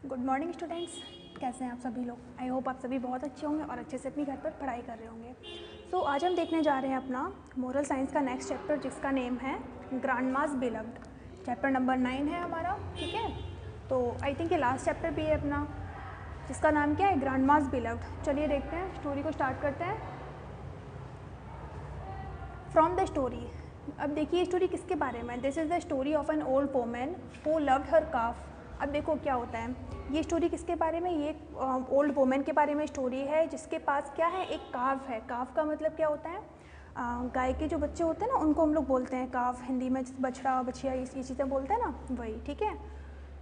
Good morning students, कैसे हैं आप सभी लोग। आई होप आप सभी बहुत अच्छे होंगे और अच्छे से अपनी घर पर पढ़ाई कर रहे होंगे। सो आज हम देखने जा रहे हैं अपना मोरल साइंस का नेक्स्ट चैप्टर, जिसका नेम है ग्रांडमास बिलव्ड। चैप्टर नंबर 9 है हमारा, ठीक है। तो आई थिंक ये लास्ट चैप्टर भी है अपना, जिसका नाम क्या है, ग्रांडमास बिलव्ड। चलिए देखते हैं, स्टोरी को स्टार्ट करते हैं फ्रॉम द स्टोरी। अब देखिए स्टोरी किसके बारे में। This is the story of an old women who loved her calf. अब देखो क्या होता है, ये स्टोरी किसके बारे में, ये ओल्ड वोमेन के बारे में स्टोरी है, जिसके पास क्या है, एक काफ है। काफ का मतलब क्या होता है, गाय के जो बच्चे होते हैं ना, उनको हम लोग बोलते हैं काफ, हिंदी में बछड़ा बछिया ये चीज़ें बोलते हैं ना, वही, ठीक है।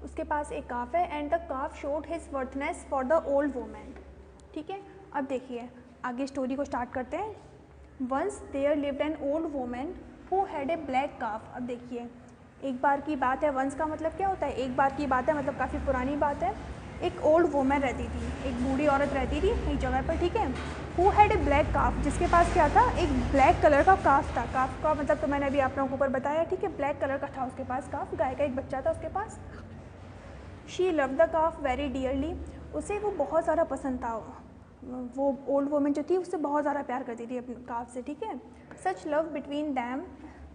उसके पास एक काफ है and the calf showed his वर्थनेस for the old women, ठीक है। अब देखिए आगे स्टोरी को स्टार्ट करते हैं। Once there lived an old women who had a black calf. अब देखिए एक बार की बात है, वंस का मतलब क्या होता है, एक बार की बात है, मतलब काफ़ी पुरानी बात है। एक ओल्ड वोमेन रहती थी, एक बूढ़ी औरत रहती थी एक जगह पर, ठीक है। हु हैड ए ब्लैक काफ, जिसके पास क्या था, एक ब्लैक कलर का काफ था। काफ का मतलब तो मैंने अभी आप लोगों को ऊपर बताया, ठीक है। ब्लैक कलर का था उसके पास काफ, गाय का एक बच्चा था उसके पास। She love the calf very dearly, उसे वो बहुत ज़्यादा पसंद था। वो ओल्ड वोमेन जो थी उससे बहुत ज़्यादा प्यार करती थी अपने काफ से, ठीक है। Such love between them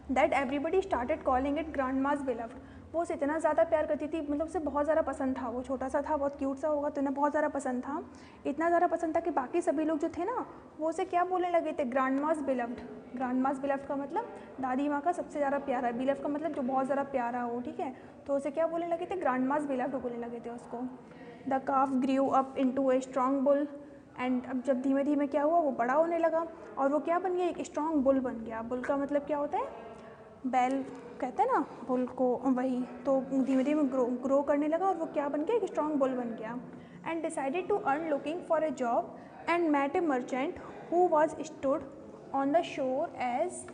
that everybody started calling it grandma's beloved. वो उसे इतना ज़्यादा प्यार करती थी, मतलब उसे बहुत ज़्यादा पसंद था। वो छोटा सा था, बहुत क्यूट सा होगा, तो उन्हें बहुत ज़्यादा पसंद था। इतना ज़्यादा पसंद था कि बाकी सभी लोग जो थे ना, वो उसे क्या बोलने लगे थे, ग्रांडमास बिलव्ड। ग्रांडमास बिलव्ड का मतलब दादी माँ का सबसे ज़्यादा प्यारा, बिलव्ड का मतलब जो बहुत ज़्यादा प्यारा हो, ठीक है। तो उसे क्या बोलने लगे थे, ग्रांडमास बिलव्ड बोलने लगे थे उसको। The calf grew up into a strong bull and अब जब धीमे धीमे क्या हुआ, वो बड़ा होने लगा और वो क्या बन गया, एक स्ट्रॉन्ग बुल बन गया। बुल का मतलब क्या होता है, बैल कहते हैं ना बुल को, वही। तो धीमे धीमे ग्रो करने लगा और वो क्या बन गया, एक स्ट्रॉन्ग बुल बन गया। And decided to earn looking for a job and met a merchant who was stood on the shore as,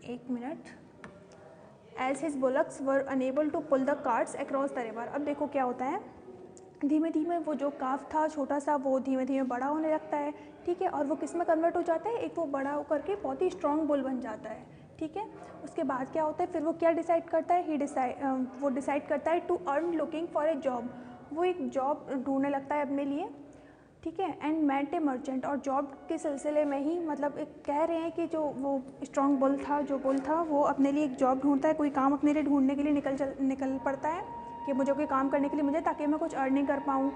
एक minute, as his bullocks were unable to pull the carts across the river. अब देखो क्या होता है, धीमे धीमे वो जो काफ था छोटा सा, वो धीमे धीमे बड़ा होने लगता है, ठीक है। और वो किस में कन्वर्ट हो जाता है, एक वो बड़ा होकर के बहुत ही स्ट्रॉन्ग बुल बन जाता है, ठीक है। उसके बाद क्या होता है, फिर वो क्या डिसाइड करता है, वो डिसाइड करता है to earn looking for a job. वो एक जॉब ढूंढने लगता है अपने लिए, ठीक है। एंड मैट ए मर्चेंट, और जॉब के सिलसिले में ही, मतलब एक कह रहे हैं कि जो वो स्ट्रॉन्ग बुल था, जो बुल था, वो अपने लिए एक जॉब ढूंढता है, कोई काम अपने लिए ढूंढने के लिए निकल पड़ता है कि मुझे कोई काम करने के लिए मुझे, ताकि मैं कुछ अर्निंग कर पाऊँ।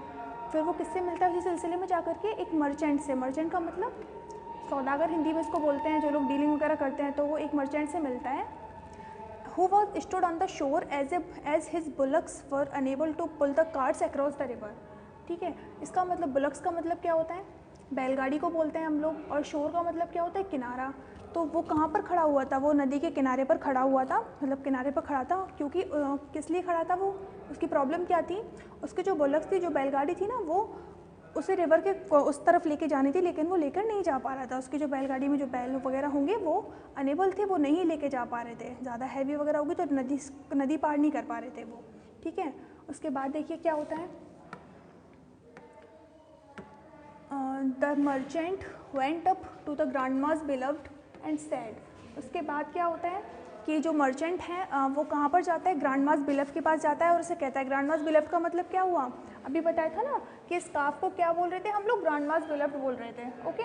फिर वो किससे मिलता है उसी सिलसिले में जाकर के, एक मर्चेंट से। मर्चेंट का मतलब सौदागर हिंदी में इसको बोलते हैं, जो लोग डीलिंग वगैरह करते हैं, तो वो एक मर्चेंट से मिलता है। Who was stood on the shore as his bullocks were unable to pull the carts across the river, ठीक है। इसका मतलब बुलक्स का मतलब क्या होता है, बैलगाड़ी को बोलते हैं हम लोग, और शोर का मतलब क्या होता है, किनारा। तो वो कहाँ पर खड़ा हुआ था, वो नदी के किनारे पर खड़ा हुआ था, मतलब किनारे पर खड़ा था, क्योंकि किस लिए खड़ा था वो, उसकी प्रॉब्लम क्या थी, उसकी जो बुलक्स थी, जो बैलगाड़ी थी ना, वो उसे रिवर के उस तरफ लेके जानी थी, लेकिन वो लेकर नहीं जा पा रहा था। उसकी जो बैलगाड़ी में जो बैल वगैरह होंगे वो अनेबल थे, वो नहीं लेके जा पा रहे थे, ज़्यादा हैवी वगैरह होगी तो नदी पार नहीं कर पा रहे थे वो, ठीक है। उसके बाद देखिए क्या होता है, the merchant went up to the grandma's beloved and said. उसके बाद क्या होता है कि जो मर्चेंट है वो कहाँ पर जाता है, ग्रांडमास बिलव्ड के पास जाता है और उसे कहता है, ग्रांडमास बिलव्ड का मतलब क्या हुआ, अभी बताया था ना कि इस काफ को क्या बोल रहे थे हम लोग, ग्रांडमास बिलव्ड बोल रहे थे, ओके।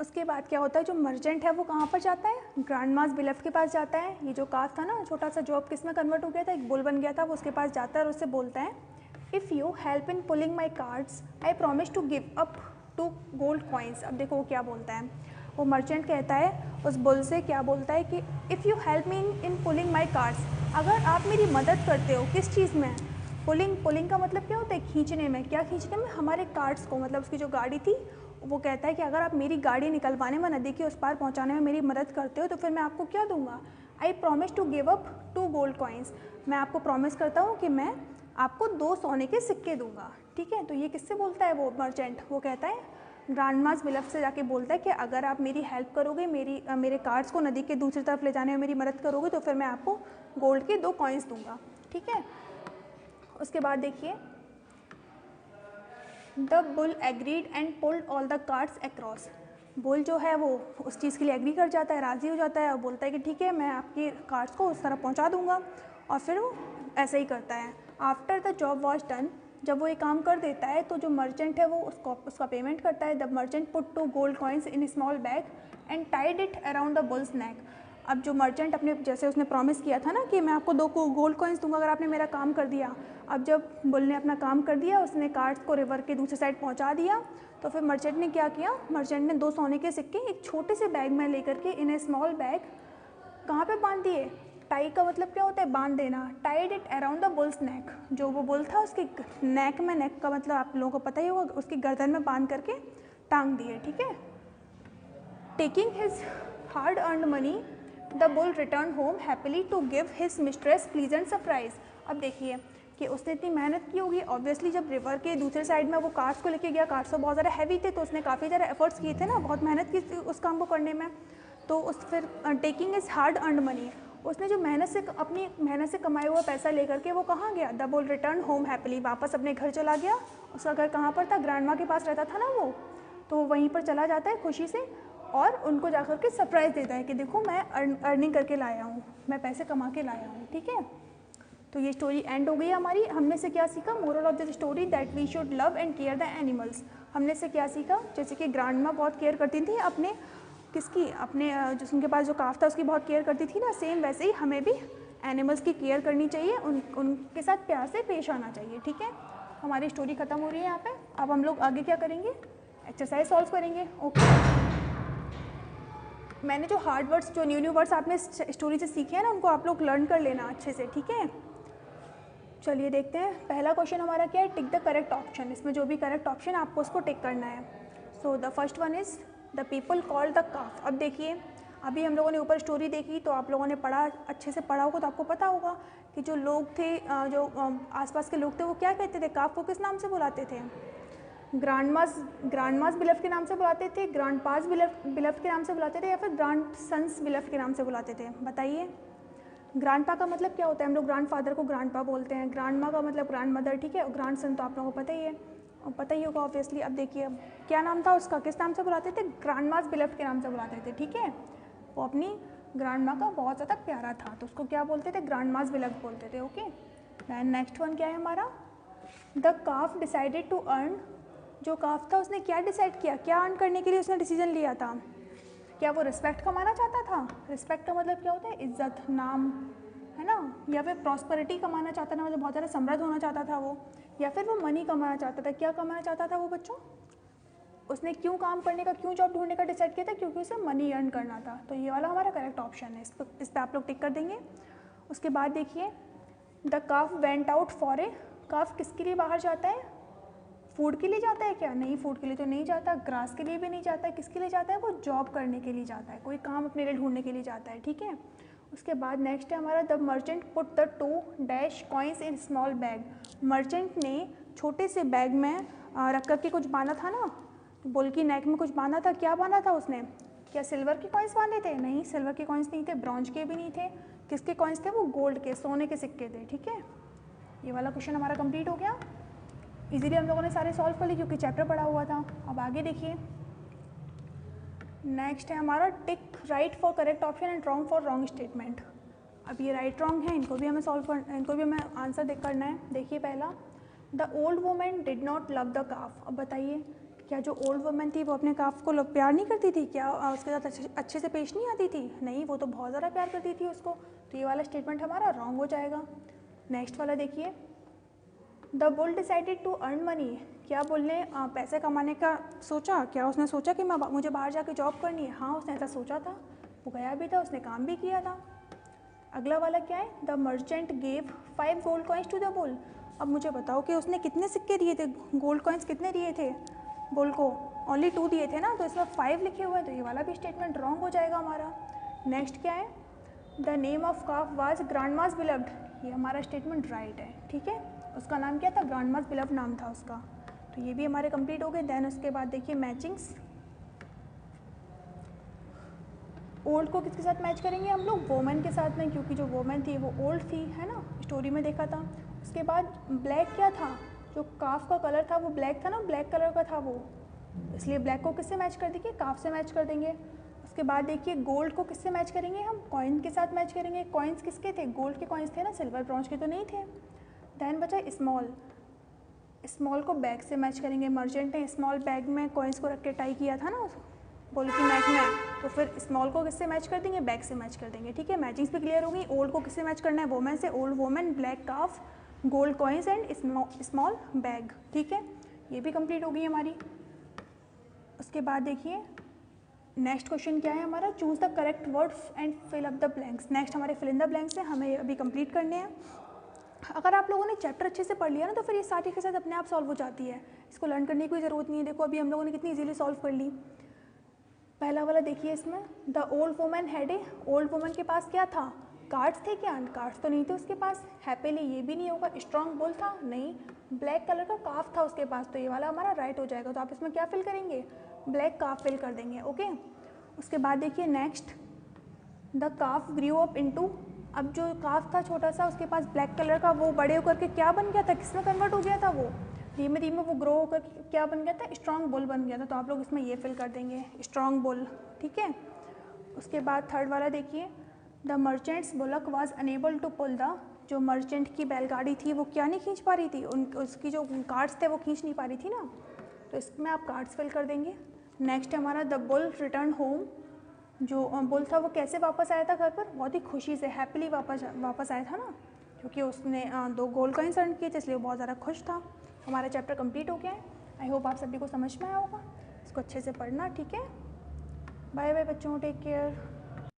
उसके बाद क्या होता है, जो मर्चेंट है वो कहाँ पर जाता है, ग्रांडमास बिलव्ड के पास जाता है। ये जो काफ था ना छोटा सा, जॉब किस में कन्वर्ट हो गया था, एक बुल बन गया था, वो उसके पास जाता है और उससे बोलता है, if you help in pulling my cards I promise to give up 2 gold coins. अब देखो वो क्या बोलता है, वो मर्चेंट कहता है उस बुल से, क्या बोलता है कि if you help me in pulling my cards, अगर आप मेरी मदद करते हो किस चीज़ में, पुलिंग का मतलब क्या होता है, खींचने में। क्या खींचने में, हमारे कार्ड्स को, मतलब उसकी जो गाड़ी थी। वो कहता है कि अगर आप मेरी गाड़ी निकलवाने में, नदी के उस पार पहुंचाने में मेरी मदद करते हो, तो फिर मैं आपको क्या दूंगा, I promise to give up 2 gold coins. मैं आपको प्रॉमिस करता हूँ कि मैं आपको 2 सोने के सिक्के दूंगा, ठीक है। तो ये किससे बोलता है, वो मर्चेंट, वो कहता है ग्रांडमास बिलव्ड से जाके बोलता है कि अगर आप मेरी हेल्प करोगे, मेरे कार्ड्स को नदी के दूसरी तरफ ले जाने में मेरी मदद करोगे, तो फिर मैं आपको गोल्ड के 2 कॉइन्स दूंगा, ठीक है। उसके बाद देखिए, the bull agreed and pulled all the cards across. Bull जो है वो उस चीज़ के लिए एग्री कर जाता है, राज़ी हो जाता है और बोलता है कि ठीक है, मैं आपके कार्ड्स को उस तरफ पहुंचा दूंगा। और फिर वो ऐसा ही करता है। After the job was done, जब वो ये काम कर देता है तो जो मर्चेंट है वो उसका पेमेंट करता है। The merchant put 2 gold coins in small bag and tied it around the bull's neck. अब जो मर्चेंट अपने, जैसे उसने प्रॉमिस किया था ना कि मैं आपको 2 गोल्ड कॉइन्स दूंगा अगर आपने मेरा काम कर दिया, अब जब बुल ने अपना काम कर दिया, उसने कार्ड्स को रिवर के दूसरी साइड पहुंचा दिया, तो फिर मर्चेंट ने क्या किया, मर्चेंट ने 2 सोने के सिक्के एक छोटे से बैग में लेकर के इन ए स्मॉल बैग कहाँ पे बांध दिए। टाई का मतलब क्या होता है, बांध देना। Tied it around the bull's neck, जो वो बुल था उसके नेक में, नेक का मतलब आप लोगों को पता ही होगा, उसकी गर्दन में बांध करके टांग दिए। ठीक है। Taking his hard earned money the bull return home happily to give his mistress pleasant surprise. अब देखिए कि उसने इतनी मेहनत की होगी, ऑब्वियसली जब रिवर के दूसरे साइड में वो कार्ड्स को लेके गया, कार्ड्स तो बहुत ज़्यादा हैवी थे, तो उसने काफ़ी ज़्यादा एफर्ट्स किए थे ना, बहुत मेहनत की थी उस काम को करने में। तो उस फिर taking is hard earned money, उसने जो मेहनत से, अपनी मेहनत से कमाया हुआ पैसा लेकर के वो कहाँ गया, the bull return home happily, वापस अपने घर चला गया। उसका घर कहाँ पर था, ग्रैंड माँ के पास रहता था ना वो, तो वहीं पर चला जाता है खुशी से और उनको जाकर के सरप्राइज़ देता है कि देखो मैं अर्निंग करके लाया हूँ, मैं पैसे कमा के लाया हूँ। ठीक है। तो ये स्टोरी एंड हो गई हमारी। हमने से क्या सीखा, moral of the story that we should love and care the animals. हमने से क्या सीखा, जैसे कि ग्रैंड माँ बहुत केयर करती थी अपने, किसकी, अपने जो उनके पास जो काफ था उसकी बहुत केयर करती थी ना, सेम वैसे ही हमें भी एनिमल्स की केयर करनी चाहिए, उनके साथ प्यार से पेश आना चाहिए। ठीक है। हमारी स्टोरी ख़त्म हो रही है यहाँ पे। अब हम लोग आगे क्या करेंगे, एक्सरसाइज सॉल्व करेंगे। ओके। मैंने जो हार्ड वर्ड्स, जो न्यू वर्ड्स आपने स्टोरी से सीखे हैं ना, उनको आप लोग लर्न कर लेना अच्छे से। ठीक है। चलिए देखते हैं, पहला क्वेश्चन हमारा क्या है, टिक द करेक्ट ऑप्शन। इसमें जो भी करेक्ट ऑप्शन आपको उसको टिक करना है। So the first one is the people called the काफ। अब देखिए, अभी हम लोगों ने ऊपर स्टोरी देखी तो आप लोगों ने पढ़ा, अच्छे से पढ़ा होगा तो आपको पता होगा कि जो लोग थे, जो आसपास के लोग थे, वो क्या कहते थे, काफ को किस नाम से बुलाते थे, ग्रांड मास बिलफ के नाम से बुलाते थे, ग्रांड पास बिलफ के नाम से बुलाते थे, या फिर ग्रांड सन्स बिलफ के नाम से बुलाते थे, बताइए। ग्रांड पा का मतलब क्या होता है, हम लोग ग्रांड फादर को ग्रांड पा बोलते हैं, ग्रांड माँ का मतलब ग्रांड मदर। ठीक है। और ग्रांड सन तो आप लोगों को पता ही है, और पता ही होगा ऑब्वियसली। अब देखिए, अब क्या नाम था उसका, किस नाम से बुलाते थे, ग्रांड मास बिलफ के नाम से बुलाते थे। ठीक है। वो अपनी ग्रांड माँ का बहुत ज़्यादा प्यारा था, तो उसको क्या बोलते थे, ग्रांड मास बिलफ बोलते थे। ओके। दैन नेक्स्ट वन क्या है हमारा, the calf decided to earn. जो काफ था उसने क्या डिसाइड किया, क्या अर्न करने के लिए उसने डिसीजन लिया था, क्या वो रिस्पेक्ट कमाना चाहता था। रिस्पेक्ट का मतलब क्या होता है, इज्जत, नाम, है ना, या फिर प्रॉस्पेरिटी कमाना चाहता था, मतलब बहुत ज़्यादा समृद्ध होना चाहता था वो, या फिर वो मनी कमाना चाहता था। क्या कमाना चाहता था वो बच्चों, उसने क्यों काम करने का, क्यों जॉब ढूंढने का डिसाइड किया था, क्योंकि उसे मनी अर्न करना था। तो ये वाला हमारा करेक्ट ऑप्शन है, इस पर आप लोग टिक कर देंगे। उसके बाद देखिए, the calf went out for a. Calf किसके लिए बाहर जाता है, फूड के लिए जाता है क्या, नहीं, फूड के लिए तो नहीं जाता, ग्रास के लिए भी नहीं जाता है, किसके लिए जाता है, वो जॉब करने के लिए जाता है, कोई काम अपने लिए ढूंढने के लिए जाता है। ठीक है। उसके बाद नेक्स्ट है हमारा, the merchant put the 2 dash coins in small bag. Merchant ने छोटे से बैग में रख कर के कुछ बांधा था ना, बुल की नेक में कुछ बांधा था, क्या बांधा था उसने, क्या सिल्वर के कॉइन्स बांधे थे, नहीं, सिल्वर के कॉइन्स नहीं थे, ब्रॉन्ज के भी नहीं थे, किसके कॉइन्स थे, वो गोल्ड के, सोने के सिक्के थे। ठीक है। ये वाला क्वेश्चन हमारा कंप्लीट हो गया। इजीली हम लोगों ने सारे सॉल्व कर लिए क्योंकि चैप्टर पढ़ा हुआ था। अब आगे देखिए, नेक्स्ट है हमारा, टिक right for correct option and wrong for wrong statement. अब ये राइट रॉन्ग है, इनको भी हमें सॉल्व कर, इनको भी हमें आंसर देख करना है। देखिए पहला, the old women did not love the काफ। अब बताइए, क्या जो ओल्ड वुमेन थी वो अपने काफ को प्यार नहीं करती थी क्या, उसके साथ अच्छे से पेश नहीं आती थी, नहीं, वो तो बहुत ज़्यादा प्यार करती थी उसको। तो ये वाला स्टेटमेंट हमारा रॉन्ग हो जाएगा। नेक्स्ट वाला देखिए, the bull decided to earn money. क्या बुल ने पैसे कमाने का सोचा, क्या उसने सोचा कि मुझे बाहर जाके जॉब करनी है, हाँ उसने ऐसा सोचा था, वो गया भी था, उसने काम भी किया था। अगला वाला क्या है, the merchant gave 5 gold coins to the bull. अब मुझे बताओ कि उसने कितने सिक्के दिए थे, गोल्ड कॉइन्स कितने दिए थे बुल को, ओनली 2 दिए थे ना, तो इसमें 5 लिखे हुए हैं, तो ये वाला भी स्टेटमेंट रॉन्ग हो जाएगा हमारा। नेक्स्ट क्या है, the name of calf was grand mass beloved. ये हमारा स्टेटमेंट राइट है। ठीक है। उसका नाम क्या था, ग्रांड मास बिलव्ड नाम था उसका, तो ये भी हमारे कंप्लीट हो गए। देन उसके बाद देखिए मैचिंग्स, ओल्ड को किसके साथ मैच करेंगे हम लोग, वोमेन के साथ में, क्योंकि जो वोमेन थी वो ओल्ड थी, है ना, स्टोरी में देखा था। उसके बाद ब्लैक क्या था, जो काफ का कलर था वो ब्लैक था ना, ब्लैक कलर का था वो, इसलिए ब्लैक को किससे मैच कर देंगे, काफ से मैच कर देंगे। उसके बाद देखिए गोल्ड को किससे मैच करेंगे हम, कॉइन के साथ मैच करेंगे। कॉइन्स किसके थे, गोल्ड के कॉइन्स थे ना, सिल्वर ब्रॉन्ज के तो नहीं थे। देन बचा स्मॉल, स्मॉल को बैग से मैच करेंगे। मर्चेंट ने स्मॉल बैग में कॉइन्स को रख के टाई किया था ना बोल की मैच में, तो फिर स्मॉल को किससे मैच कर देंगे, बैग से मैच कर देंगे। ठीक है, मैचिंग्स भी क्लियर हो गई। ओल्ड को किससे मैच करना है, वोमेन से। Old women, black calf, gold coins and small bag. ठीक है, ये भी कंप्लीट हो गई हमारी। उसके बाद देखिए नेक्स्ट क्वेश्चन क्या है हमारा, choose the correct words and fill up the blanks. Next हमारे फिल इन द ब्लैंक्स है, हमें अभी कंप्लीट करने हैं। अगर आप लोगों ने चैप्टर अच्छे से पढ़ लिया ना तो फिर ये सारी के साथ अपने आप सॉल्व हो जाती है, इसको लर्न करने की कोई ज़रूरत नहीं है। देखो अभी हम लोगों ने कितनी इजीली सॉल्व कर ली। पहला वाला देखिए इसमें, the old woman had a, old woman के पास क्या था, कार्ड्स थे क्या, कार्ड्स तो नहीं थे उसके पास। हैप्पीली ये भी नहीं होगा। स्ट्रॉन्ग बुल था, नहीं। ब्लैक कलर का काफ था उसके पास, तो ये वाला हमारा राइट हो जाएगा। तो आप इसमें क्या फिल करेंगे, ब्लैक काफ फिल कर देंगे। ओके, उसके बाद देखिए next, the calf grew up into, अब जो काफ था छोटा सा उसके पास ब्लैक कलर का, वो बड़े होकर के क्या बन गया था, किसमें कन्वर्ट हो गया था, वो धीमे धीमे वो ग्रो होकर क्या बन गया था, स्ट्रॉन्ग बुल बन गया था। तो आप लोग इसमें ये फिल कर देंगे, स्ट्रॉन्ग बुल। ठीक है, उसके बाद थर्ड वाला देखिए, the merchant's bullock was unable to pull the, जो मर्चेंट की बैलगाड़ी थी वो क्या नहीं खींच पा रही थी, उसकी जो कार्ड्स थे वो खींच नहीं पा रही थी ना, तो इसमें आप कार्ड्स फिल कर देंगे। नेक्स्ट है हमारा, द बुल रिटर्न होम, जो बुल था वो कैसे वापस आया था घर पर, बहुत ही खुशी से, हैप्पीली वापस आया था ना, क्योंकि उसने 2 गोल्ड कॉइन्स अर्न किए थे, इसलिए वो बहुत ज़्यादा खुश था। हमारा चैप्टर कंप्लीट हो गया है। आई होप आप सभी को समझ में आया होगा। इसको अच्छे से पढ़ना। ठीक है, बाय बाय बच्चों, टेक केयर।